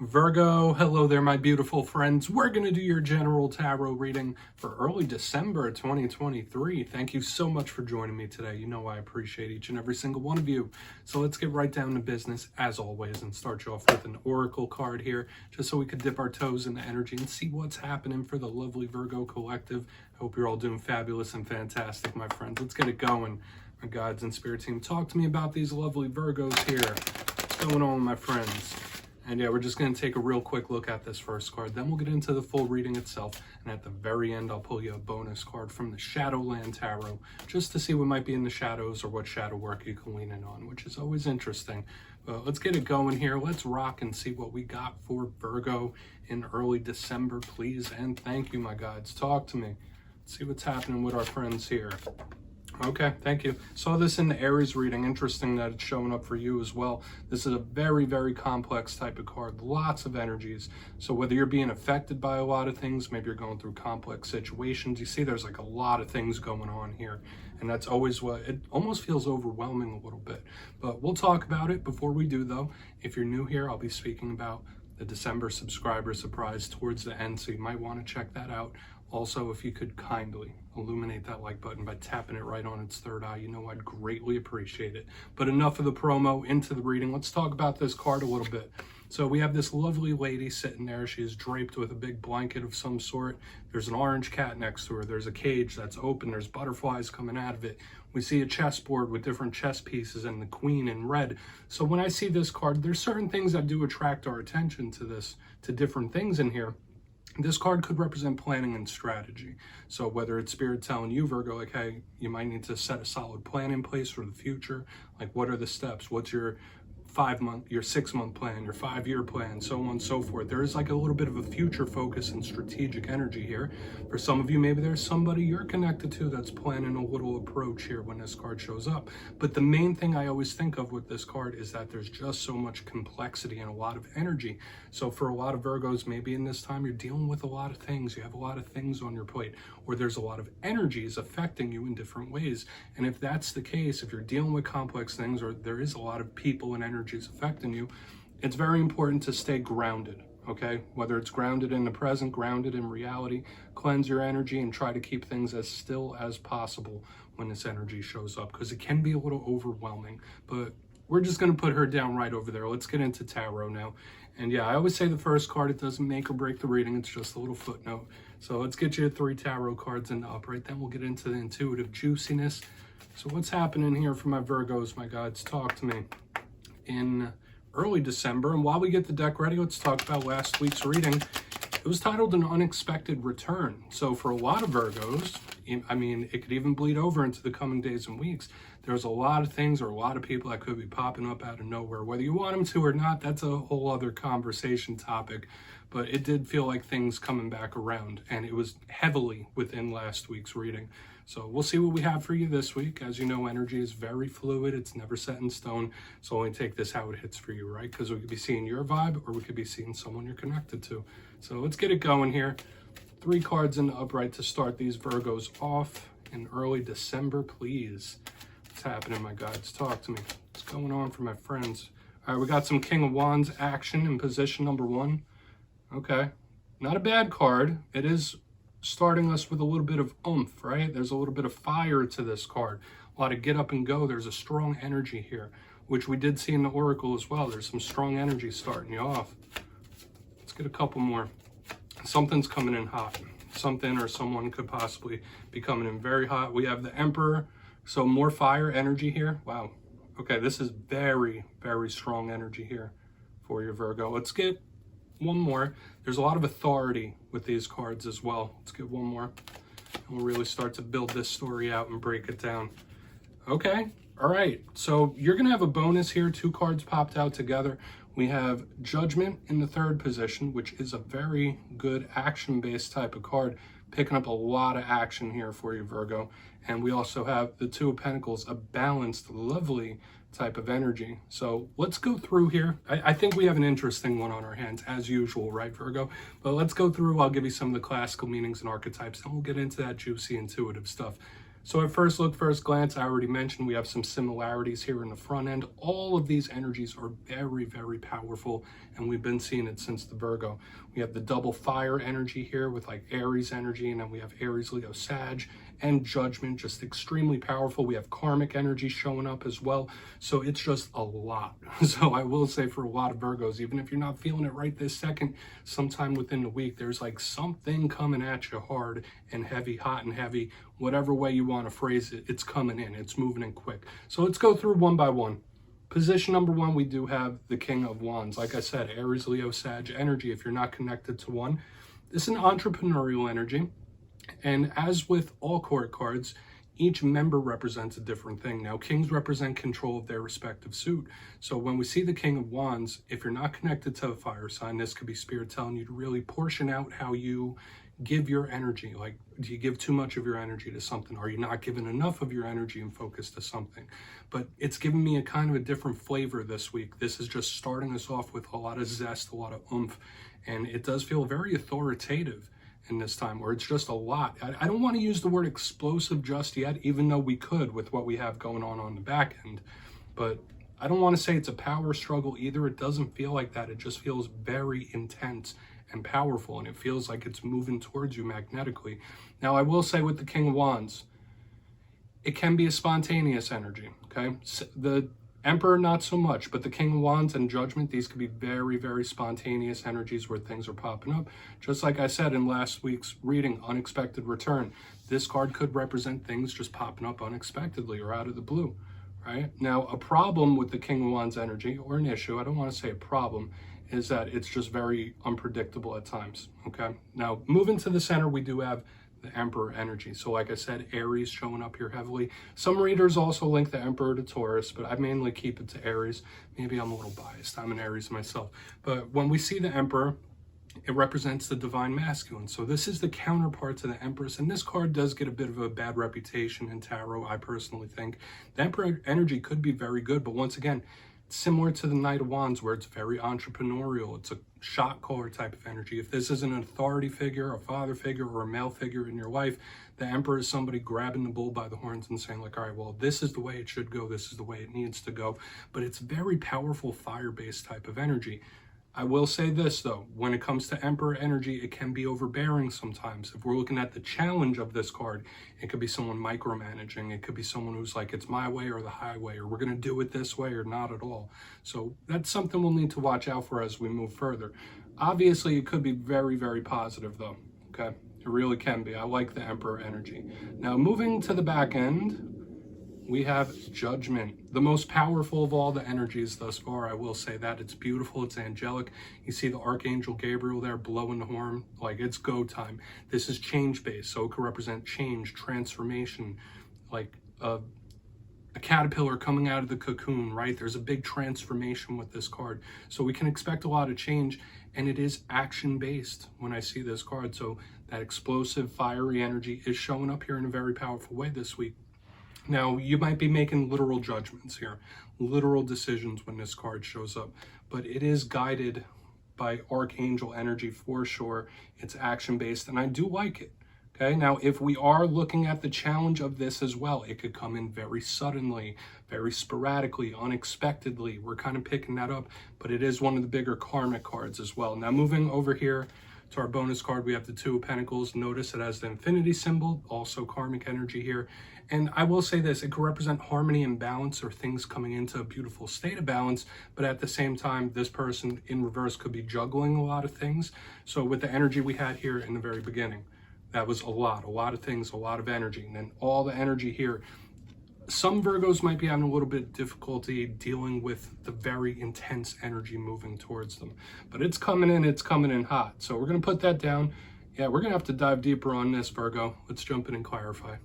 Virgo, hello there, my beautiful friends. We're going to do your general tarot reading for early December 2023. Thank you so much for joining me today. You know I appreciate each and every single one of you. So let's get right down to business, as always, and start you off with an oracle card here, just so we could dip our toes in the energy and see what's happening for the lovely Virgo collective. I hope you're all doing fabulous and fantastic, my friends. Let's get it going. My guides and spirit team, talk to me about these lovely Virgos here. What's going on, my friends? And yeah, we're just going to take a real quick look at this first card. Then we'll get into the full reading itself. And at the very end, I'll pull you a bonus card from the Shadowland Tarot, just to see what might be in the shadows or what shadow work you can lean in on, which is always interesting. But let's get it going here. Let's rock and see what we got for Virgo in early December, please. And thank you, my guides. Talk to me. Let's see what's happening with our friends here. Okay, thank you. Saw this in the Aries reading. Interesting that it's showing up for you as well. This is a very, very complex type of card. Lots of energies. So whether you're being affected by a lot of things, maybe you're going through complex situations, you see there's like a lot of things going on here. And that's always what, it almost feels overwhelming a little bit. But we'll talk about it. Before we do though, if you're new here, I'll be speaking about the December subscriber surprise towards the end. So you might want to check that out. Also, if you could kindly illuminate that like button by tapping it right on its third eye, you know I'd greatly appreciate it. But enough of the promo, into the reading. Let's talk about this card a little bit. So we have this lovely lady sitting there. She's draped with a big blanket of some sort. There's an orange cat next to her. There's a cage that's open. There's butterflies coming out of it. We see a chessboard with different chess pieces and the queen in red. So when I see this card, there's certain things that do attract our attention to this, to different things in here. This card could represent planning and strategy. So whether it's spirit telling you, Virgo, like, hey, you might need to set a solid plan in place for the future. Like, what are the steps? What's your 5-month, your 6-month plan, your 5-year plan, so on and so forth. There is like a little bit of a future focus and strategic energy here. For some of you, maybe there's somebody you're connected to that's planning a little approach here when this card shows up. But the main thing I always think of with this card is that there's just so much complexity and a lot of energy. So for a lot of Virgos, maybe in this time, you're dealing with a lot of things. You have a lot of things on your plate, or there's a lot of energies affecting you in different ways. And if that's the case, if you're dealing with complex things, or there is a lot of people and energies affecting you, it's very important to stay grounded, okay? Whether it's grounded in the present, grounded in reality, cleanse your energy and try to keep things as still as possible when this energy shows up, because it can be a little overwhelming. But we're just going to put her down right over there. Let's get into tarot now. And yeah, I always say the first card, it doesn't make or break the reading. It's just a little footnote. So let's get you 3 tarot cards in the upright. Then we'll get into the intuitive juiciness. So what's happening here for my Virgos, my guides? Talk to me. In early December, and while we get the deck ready, let's talk about last week's reading. It was titled An Unexpected Return. So for a lot of Virgos, I mean, it could even bleed over into the coming days and weeks. There's a lot of things or a lot of people that could be popping up out of nowhere. Whether you want them to or not, that's a whole other conversation topic. But it did feel like things coming back around, and it was heavily within last week's reading. So we'll see what we have for you this week. As you know, energy is very fluid. It's never set in stone. So only take this how it hits for you, right? Because we could be seeing your vibe, or we could be seeing someone you're connected to. So let's get it going here. 3 cards in the upright to start these Virgos off in early December, please. What's happening, my guides? Talk to me. What's going on for my friends? All right, we got some King of Wands action in position number 1. Okay, not a bad card. It is starting us with a little bit of oomph, right? There's a little bit of fire to this card. A lot of get up and go. There's a strong energy here, which we did see in the Oracle as well. There's some strong energy starting you off. Let's get a couple more. Something's coming in hot. Something or someone could possibly be coming in very hot. We have the Emperor, so more fire energy here. Wow. Okay, this is very, very strong energy here for your Virgo. Let's get one more. There's a lot of authority with these cards as well. Let's get one more, and we'll really start to build this story out and break it down. Okay, all right. So you're gonna have a bonus here. 2 cards popped out together. We have Judgment in the 3rd position, which is a very good action-based type of card, picking up a lot of action here for you, Virgo. And we also have the 2 of Pentacles, a balanced, lovely type of energy. So let's go through here. I think we have an interesting one on our hands, as usual, right, Virgo? But let's go through. I'll give you some of the classical meanings and archetypes, and we'll get into that juicy intuitive stuff. So at first look, first glance, I already mentioned we have some similarities here in the front end. All of these energies are very, very powerful, and we've been seeing it since the Virgo. We have the double fire energy here with like Aries energy, and then we have Aries, Leo, Sag, and Judgment, just extremely powerful. We have karmic energy showing up as well. So it's just a lot. So I will say for a lot of Virgos, even if you're not feeling it right this second, sometime within the week, there's like something coming at you hard and heavy, hot and heavy, whatever way you want to phrase it, it's coming in, it's moving in quick. So let's go through one by one. Position number one, we do have the King of Wands. Like I said, Aries, Leo, Sag energy. If you're not connected to one, this is an entrepreneurial energy. And as with all court cards, each member represents a different thing. Now, kings represent control of their respective suit. So when we see the King of Wands, if you're not connected to a fire sign, this could be spirit telling you to really portion out how you give your energy. Like, do you give too much of your energy to something? Are you not giving enough of your energy and focus to something? But it's given me a kind of a different flavor this week. This is just starting us off with a lot of zest, a lot of oomph, and it does feel very authoritative in this time, or it's just a lot. I don't want to use the word explosive just yet, even though we could with what we have going on the back end, but I don't want to say it's a power struggle either. It doesn't feel like that. It just feels very intense and powerful, and it feels like it's moving towards you magnetically. Now, I will say with the King of Wands, it can be a spontaneous energy, okay? The Emperor, not so much, but the King of Wands and Judgment, these could be very, very spontaneous energies where things are popping up. Just like I said in last week's reading, Unexpected Return, this card could represent things just popping up unexpectedly or out of the blue, right? Now, a problem with the King of Wands energy, or an issue, I don't want to say a problem, is that it's just very unpredictable at times, okay? Now, moving to the center, we do have the Emperor energy. So like I said, Aries showing up here heavily. Some readers also link the Emperor to Taurus, but I mainly keep it to Aries. Maybe I'm a little biased. I'm an Aries myself. But when we see the Emperor, it represents the divine masculine. So this is the counterpart to the Empress. And this card does get a bit of a bad reputation in tarot, I personally think. The Emperor energy could be very good, but once again, similar to the Knight of Wands, where it's very entrepreneurial. It's a shot caller type of energy. If this is an authority figure, a father figure, or a male figure in your life, the Emperor is somebody grabbing the bull by the horns and saying like, all right, well, this is the way it should go. This is the way it needs to go. But it's very powerful fire-based type of energy. I will say this though, when it comes to Emperor energy, it can be overbearing sometimes. If we're looking at the challenge of this card, it could be someone micromanaging. It could be someone who's like, it's my way or the highway, or we're going to do it this way or not at all. So that's something we'll need to watch out for as we move further. Obviously, it could be very, very positive though, okay? It really can be. I like the Emperor energy. Now, moving to the back end, we have Judgment, the most powerful of all the energies thus far. I will say that. It's beautiful. It's angelic. You see the Archangel Gabriel there blowing the horn. Like, it's go time. This is change-based, so it could represent change, transformation, like a caterpillar coming out of the cocoon, right? There's a big transformation with this card. So we can expect a lot of change, and it is action-based when I see this card. So that explosive, fiery energy is showing up here in a very powerful way this week. Now, you might be making literal judgments here, literal decisions when this card shows up, but it is guided by Archangel energy for sure. It's action-based, and I do like it, okay? Now, if we are looking at the challenge of this as well, it could come in very suddenly, very sporadically, unexpectedly. We're kind of picking that up, but it is one of the bigger karmic cards as well. Now, moving over here to our bonus card, we have the Two of Pentacles. Notice it has the infinity symbol, also karmic energy here. And I will say this, it could represent harmony and balance, or things coming into a beautiful state of balance, but at the same time, this person in reverse could be juggling a lot of things. So with the energy we had here in the very beginning, that was a lot of things, a lot of energy. And then all the energy here, some Virgos might be having a little bit of difficulty dealing with the very intense energy moving towards them. But it's coming in hot. So we're going to put that down. Yeah, we're going to have to dive deeper on this, Virgo. Let's jump in and clarify.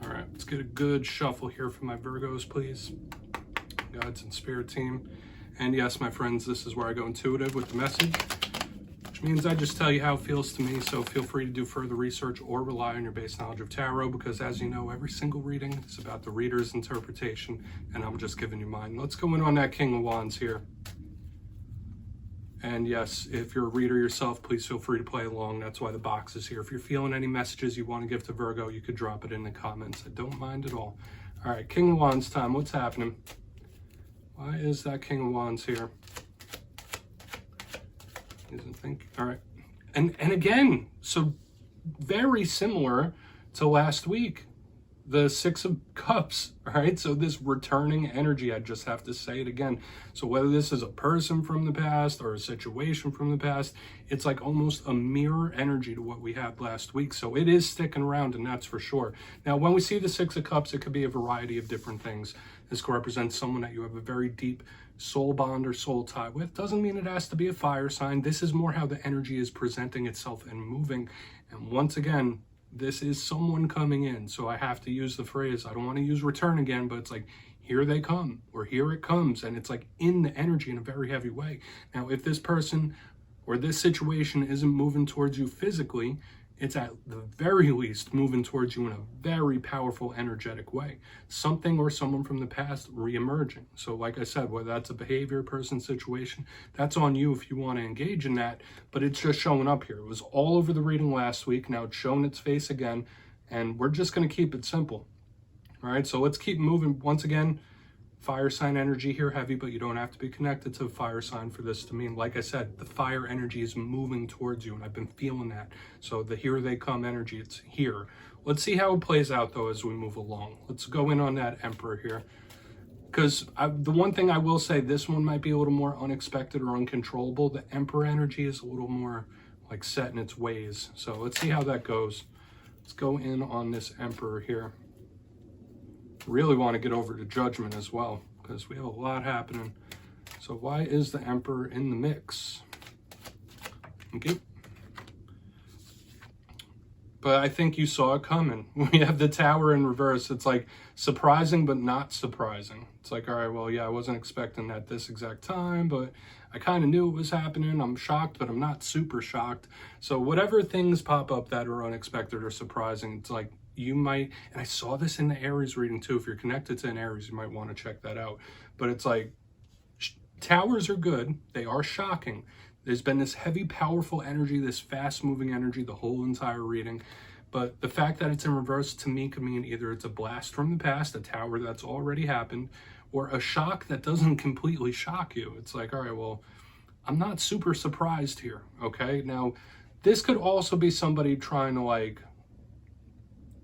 All right, let's get a good shuffle here for my Virgos, please. Guides and spirit team. And yes, my friends, this is where I go intuitive with the message, which means I just tell you how it feels to me. So feel free to do further research or rely on your base knowledge of tarot, because as you know, every single reading is about the reader's interpretation, and I'm just giving you mine. Let's go in on that King of Wands here. And yes, if you're a reader yourself, please feel free to play along. That's why the box is here. If you're feeling any messages you want to give to Virgo, you could drop it in the comments. I don't mind at all. All right, King of Wands time. What's happening? Why is that King of Wands here? Doesn't think. All right. And again, so very similar to last week. The Six of Cups, right? So this returning energy, I just have to say it again. So whether this is a person from the past or a situation from the past, it's like almost a mirror energy to what we had last week. So it is sticking around, and that's for sure. Now, when we see the Six of Cups, it could be a variety of different things. This could represent someone that you have a very deep soul bond or soul tie with. Doesn't mean it has to be a fire sign. This is more how the energy is presenting itself and moving. And once again, this is someone coming in. So I have to use the phrase, I don't want to use return again, but it's like, here they come, or here it comes. And it's like in the energy in a very heavy way. Now, if this person or this situation isn't moving towards you physically, it's at the very least moving towards you in a very powerful, energetic way. Something or someone from the past re-emerging. So like I said, whether that's a behavior, person, situation, that's on you if you want to engage in that, but it's just showing up here. It was all over the reading last week. Now it's showing its face again, and we're just going to keep it simple. All right, so let's keep moving. Once again, fire sign energy here, heavy, but you don't have to be connected to a fire sign for this to mean. Like I said, the fire energy is moving towards you, and I've been feeling that. So the here they come energy, it's here. Let's see how it plays out, though, as we move along. Let's go in on that Emperor here. Because the one thing I will say, this one might be a little more unexpected or uncontrollable. The Emperor energy is a little more like set in its ways. So let's see how that goes. Let's go in on this Emperor here. Really want to get over to Judgment as well, because we have a lot happening. So why is the Emperor in the mix? Okay. But I think you saw it coming. We have the Tower in reverse. It's like surprising, but not surprising. It's like, all right, well, yeah, I wasn't expecting that this exact time, but I kind of knew it was happening. I'm shocked, but I'm not super shocked. So whatever things pop up that are unexpected or surprising, it's like, you might, and I saw this in the Aries reading too. If you're connected to an Aries, you might want to check that out. But it's like, towers are good. They are shocking. There's been this heavy, powerful energy, this fast-moving energy, the whole entire reading. But the fact that it's in reverse to me could mean either it's a blast from the past, a tower that's already happened, or a shock that doesn't completely shock you. It's like, all right, well, I'm not super surprised here, okay? Now, this could also be somebody trying to like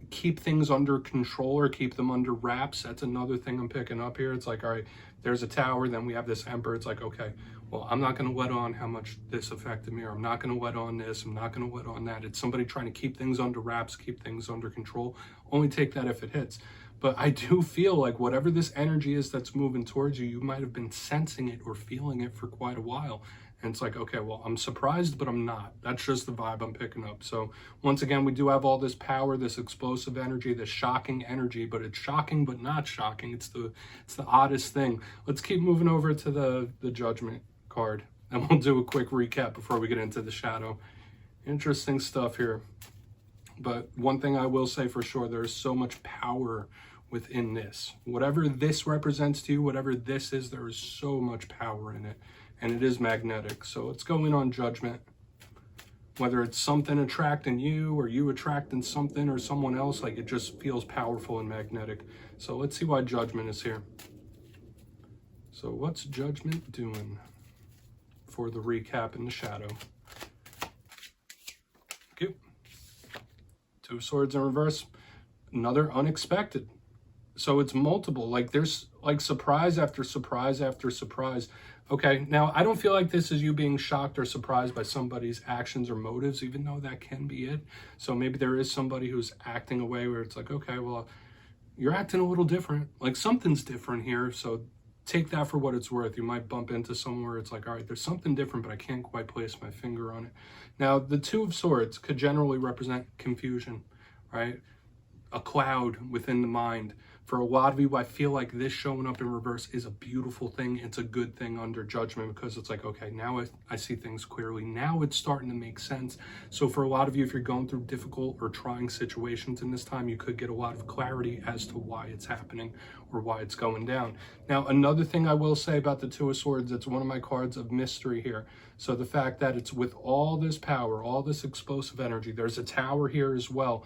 keep things under control or keep them under wraps. That's another thing I'm picking up here. It's like, all right, there's a tower, then we have this Emperor. It's like, okay, well, I'm not going to let on how much this affected me, or I'm not going to let on this, I'm not going to let on that. It's somebody trying to keep things under wraps, keep things under control. Only take that if it hits. But I do feel like whatever this energy is that's moving towards you, you might have been sensing it or feeling it for quite a while. And it's like, okay, well, I'm surprised, but I'm not. That's just the vibe I'm picking up. So once again, we do have all this power, this explosive energy, this shocking energy, but it's shocking, but not shocking. It's the oddest thing. Let's keep moving over to the Judgment card, and we'll do a quick recap before we get into the shadow. Interesting stuff here. But one thing I will say for sure, there's so much power within this. Whatever this represents to you, whatever this is, there is so much power in it. And it is magnetic. So let's go in on Judgment. Whether it's something attracting you or you attracting something or someone else, like it just feels powerful and magnetic. So let's see why Judgment is here. So what's Judgment doing for the recap in the shadow? Okay. Two of Swords in reverse. Another unexpected. So it's multiple. Like there's like surprise after surprise after surprise. Okay, now I don't feel like this is you being shocked or surprised by somebody's actions or motives, even though that can be it. So maybe there is somebody who's acting a way where it's like, okay, well, you're acting a little different. Like something's different here. So take that for what it's worth. You might bump into somewhere. It's like, all right, there's something different, but I can't quite place my finger on it. Now, the Two of Swords could generally represent confusion, right? A cloud within the mind. For a lot of you, I feel like this showing up in reverse is a beautiful thing. It's a good thing under judgment, because it's like, okay, now I see things clearly. Now it's starting to make sense. So for a lot of you, if you're going through difficult or trying situations in this time, you could get a lot of clarity as to why it's happening or why it's going down. Now, another thing I will say about the Two of Swords, it's one of my cards of mystery here. So the fact that it's with all this power, all this explosive energy, there's a tower here as well.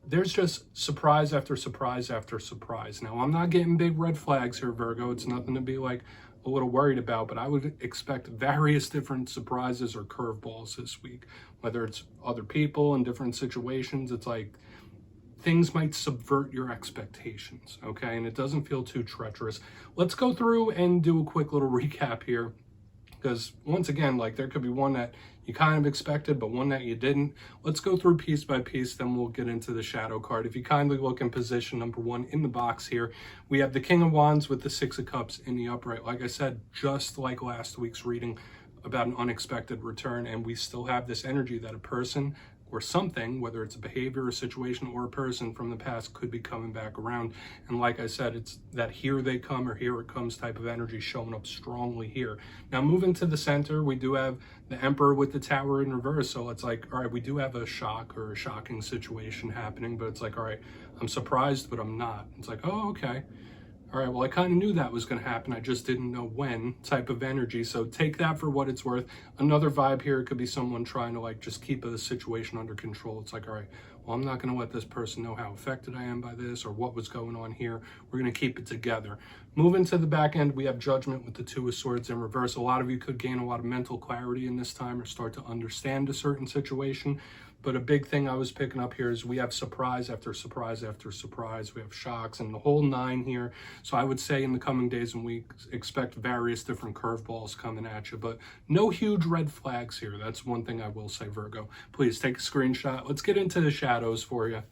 There's just surprise after surprise after surprise. Now, I'm not getting big red flags here, Virgo. It's nothing to be like a little worried about, but I would expect various different surprises or curveballs this week, whether it's other people in different situations. It's like things might subvert your expectations, okay? And it doesn't feel too treacherous. Let's go through and do a quick little recap here, because once again, like, there could be one that you kind of expected, but one that you didn't. Let's go through piece by piece, then we'll get into the shadow card. If you kindly look in position number 1 in the box here, we have the King of Wands with the Six of Cups in the upright. Like I said, just like last week's reading about an unexpected return, and we still have this energy that a person or something, whether it's a behavior, a situation, or a person from the past, could be coming back around. And like I said, it's that here they come or here it comes type of energy showing up strongly here. Now, moving to the center, we do have the Emperor with the Tower in reverse. So it's like, all right, we do have a shock or a shocking situation happening, but it's like, all right, I'm surprised, but I'm not. It's like, oh, okay. All right, well, I kind of knew that was going to happen. I just didn't know when type of energy. So take that for what it's worth. Another vibe here could be someone trying to like just keep a situation under control. It's like, all right, well, I'm not going to let this person know how affected I am by this or what was going on here. We're going to keep it together. Moving to the back end, we have Judgment with the Two of Swords in reverse. A lot of you could gain a lot of mental clarity in this time or start to understand a certain situation. But a big thing I was picking up here is we have surprise after surprise after surprise. We have shocks and the whole 9 here. So I would say in the coming days and weeks, expect various different curveballs coming at you, but no huge red flags here. That's one thing I will say, Virgo. Please take a screenshot. Let's get into the shadows for you.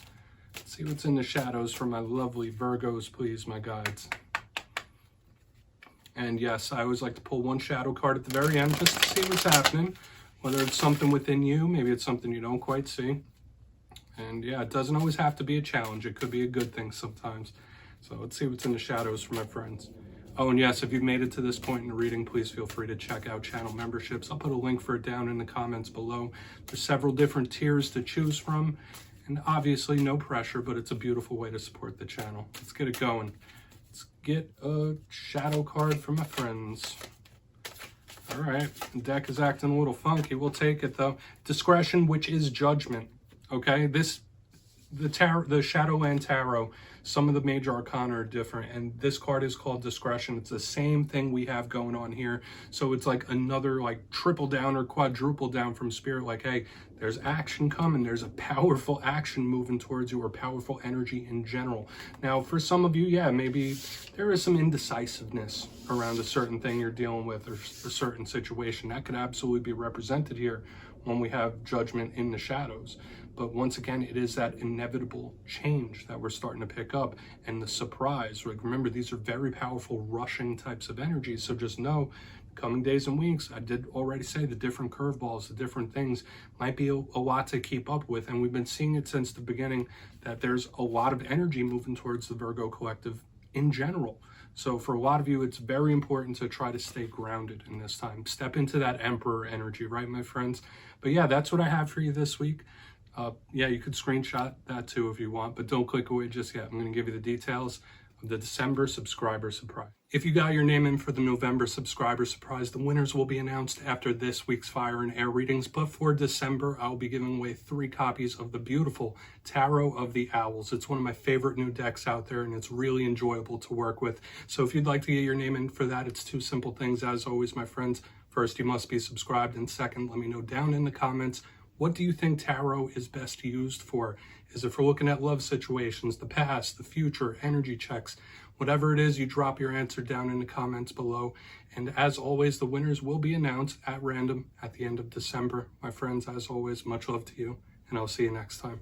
Let's see what's in the shadows for my lovely Virgos, please, my guides. And yes, I always like to pull one shadow card at the very end just to see what's happening. Whether it's something within you, maybe it's something you don't quite see. And yeah, it doesn't always have to be a challenge. It could be a good thing sometimes. So let's see what's in the shadows for my friends. Oh, and yes, if you've made it to this point in the reading, please feel free to check out channel memberships. I'll put a link for it down in the comments below. There's several different tiers to choose from. And obviously no pressure, but it's a beautiful way to support the channel. Let's get it going. Let's get a shadow card for my friends. All right, the deck is acting a little funky. We'll take it though. Discretion, which is judgment. Okay, the Shadowland Tarot, some of the major arcana are different, and this card is called Discretion. It's the same thing we have going on here. So it's like another like triple down or quadruple down from Spirit. Like, hey, there's action coming. There's a powerful action moving towards you, or powerful energy in general. Now, for some of you, yeah, maybe there is some indecisiveness around a certain thing you're dealing with or a certain situation. That could absolutely be represented here when we have Judgment in the shadows. But once again, it is that inevitable change that we're starting to pick up, and the surprise. Like, remember, these are very powerful rushing types of energies. So just know, coming days and weeks, I did already say the different curveballs, the different things might be a lot to keep up with. And we've been seeing it since the beginning that there's a lot of energy moving towards the Virgo collective in general. So for a lot of you, it's very important to try to stay grounded in this time. Step into that Emperor energy, right, my friends? But yeah, that's what I have for you this week. Yeah, you could screenshot that too if you want, but don't click away just yet. I'm going to give you the details of the December subscriber surprise. If you got your name in for the November subscriber surprise, the winners will be announced after this week's Fire and Air readings. But for December, I'll be giving away 3 copies of the beautiful Tarot of the Owls. It's one of my favorite new decks out there, and it's really enjoyable to work with. So if you'd like to get your name in for that, it's 2 simple things. As always, my friends, first, you must be subscribed. And second, let me know down in the comments, what do you think tarot is best used for? Is it for looking at love situations, the past, the future, energy checks? Whatever it is, you drop your answer down in the comments below. And as always, the winners will be announced at random at the end of December. My friends, as always, much love to you, and I'll see you next time.